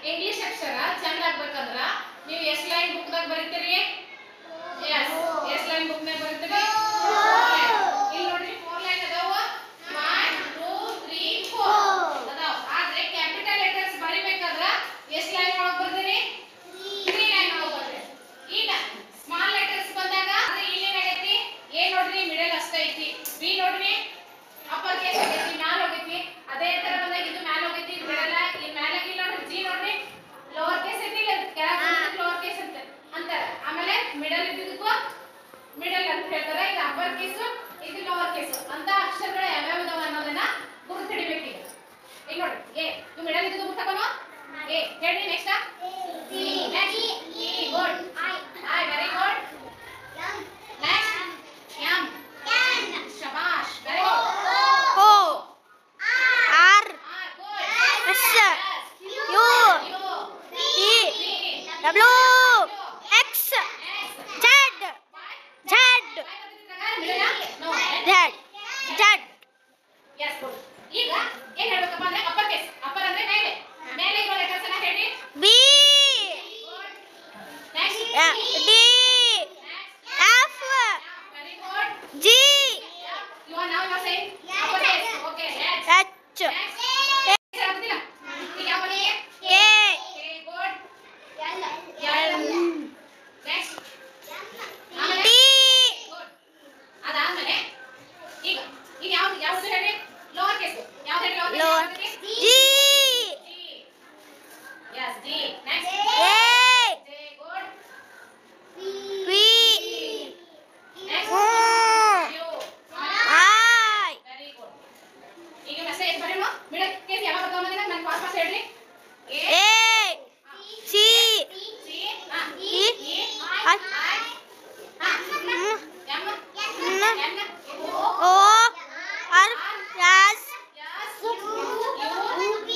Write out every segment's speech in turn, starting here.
English ಅಕ್ಷರ ಚಂದ ಆಗ್ಬೇಕಂದ್ರ ನೀವು ಎಸ್ ಲೈನ್ ಬುಕ್ ದಾಗ ಬರೀತೀರಿ ಎಸ್ ಲೈನ್ ಬುಕ್ ದಾಗ ಬರೀತೀರಿ ಇಲ್ಲಿ ನೋಡ್ರಿ 4 ಲೈನ್ ಅದಾವ 1 2 3 4 ಅದಾವ ಆದ್ರೆ ಕ್ಯಾಪಿಟಲ್ ಲೆಟರ್ಸ್ ಬರಿಬೇಕಾದ್ರ ಎಸ್ ಲೈನ್ ಒಳಗೆ ಬರ್ತೀರಿ 3 ಲೈನ್ ಒಳಗೆ ಬರ್ತೀರಿ ಈಗ ಸ್ಮಾಲ್ ಲೆಟರ್ಸ್ ಬಂದಾಗ ಇಲ್ಲಿ ಏನಾಗೈತಿ ಎ ನೋಡ್ರಿ ಮಿಡಲ್ ಅಷ್ಟೇ ಐತಿ ಬಿ ನೋಡ್ರಿ ಅಪ್ಪರ್ ಕೇಸ್ ಐತಿ ಮ್ಯಾಲ್ ಹೋಗೈತಿ ಅದೇ ತರ ಬಂದಾಗ ಇದು ಮ್ಯಾಲ್ ಹೋಗೈತಿ ಇದು ಮಿಡಲ್ ಈ ಮ್ಯಾಲ್ ಇಲ್ಲಿ ನೋಡ್ರಿ ಜಿ ನೋಡ್ರಿ ಲೋವರ್ ಕೇಸ್ ಐತಿ ಕೆಳಗೆ ಲೋವರ್ ಕೇಸ್ ಅಂತ ಅಂತಾರೆ ಆಮೇಲೆ ಮಿಡಲ್ ಇದ್ದಿದ್ದಕ್ಕೂ ಮಿಡಲ್ ಅಂತ ಹೇಳ್ತಾರೆ ಇದು ಅಪ್ಪರ್ ಕೇಸ್ ಇದು ಲೋವರ್ ಕೇಸ್ ಅಂತ ಅಕ್ಷರಗಳು ಯಾವ್ಯಾವ ಇದಾವ ಅನ್ನೋದನ್ನ ಗುರುತು ಹಿಡಿಬೇಕು ಈಗ ನೋಡಿ ಎ ಇದು ಮಿಡಲ್ ಇದ್ದಿದ್ದು ಗುರುತು ತಗೋಣ ಎ ಹೇಳಿ next C next E good I very good next M ಶಬಾಷ್ very good O R S U T W X Z Z Z Z yes good ಈಗ ಏನು ಹೇಳಬೇಕಪ್ಪ ಅಂದ್ರೆ ಅಪ್ಪರ್ ಕೇಸ್ ಅಪ್ಪರ್ ಅಂದ್ರೆ ಮೇಲೆ ಮೇಲೆ ಇರೋ ಲೆಟರ್ಸ್ ಅನ್ನ ಹೇಳಿ B next D F very good G you are now saying upper case okay next H next ಹೇಳೋದಿಲ್ಲ ಈಗ ಯಾವ ಬರುತ್ತೆ K okay good L next ಆಮೇಲೆ T good ಅದಾದ್ಮೇಲೆ ಈಗ ಈಗ ಯಾವುದು ಹೇಳಿ ಲೋವರ್ ಕೇಸ್ ಯಾವುದು ಹೇಳಿ lower case G yes G next A J good P next O U I very good ಈಗ ಮೆಸೇಜ್ ಬರೆಯೋಣ ಮಿಡಲ್ ಕೇಸ್ ಯಾವಾಗ ಬರ್ತಾವ ಅಂದ್ರೆ ನಾನು ಪಾಸ್ ಹೇಳ್ರಿ A C C E I M O R S G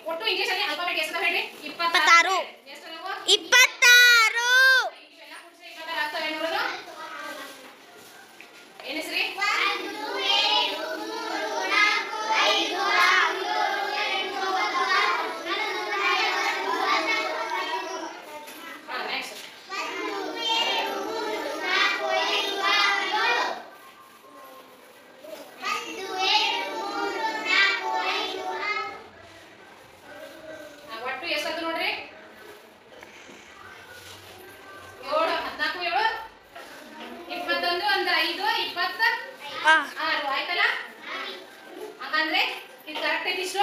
ಒಟ್ಟು ಇಂಗ್ಲಿಷ್ ಅಲ್ಲಿ alphabet ಎಷ್ಟು ಹೇಳಿ 26 ಎಷ್ಟು 26 ಇವೆಲ್ಲ ಕೂಡಿಸಿ 26 ಆಗ್ತವೆ ನೋಡೋಣ ಏನು ಹೆಸರಿ ನೆಕ್ಸ್ಟ್ ಒಟ್ಟು ಎಷ್ಟಾಯ್ತು ನೋಡ್ರಿ 7 14 7 21 ಅಂದ್ರೆ 5 26 ಆಯ್ತಲ್ಲ ಹಾಗಂದ್ರೆ ಇದು ಕರೆಕ್ಟ್ ಐತಿ ಇಷ್ಟು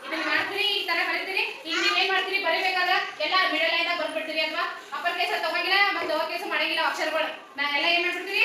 ಇದನ್ನ ಮಾಡ್ತೀರಿ ಈ ತರ ಬರೀತೀರಿ ಈಗ ನೀವೇನ್ ಮಾಡ್ತೀರಿ ಬರೀಬೇಕಾದ್ರೆ ಎಲ್ಲ ಮಿಡಲ್ ಲೈನ್ ದಾಗ ಬರ್ಬಿಡ್ತೀರಿ ಅಥವಾ ಅಪ್ಪರ್ ಕೇಸ್ ತಗೋಗಿಲ್ಲ ಮತ್ತೆ ಲೋವರ್ ಕೇಸ್ ಮಾಡಂಗಿಲ್ಲ ಅಕ್ಷರಗಳು ಎಲ್ಲ ಏನ್ ಮಾಡ್ಬಿಡ್ತೀರಿ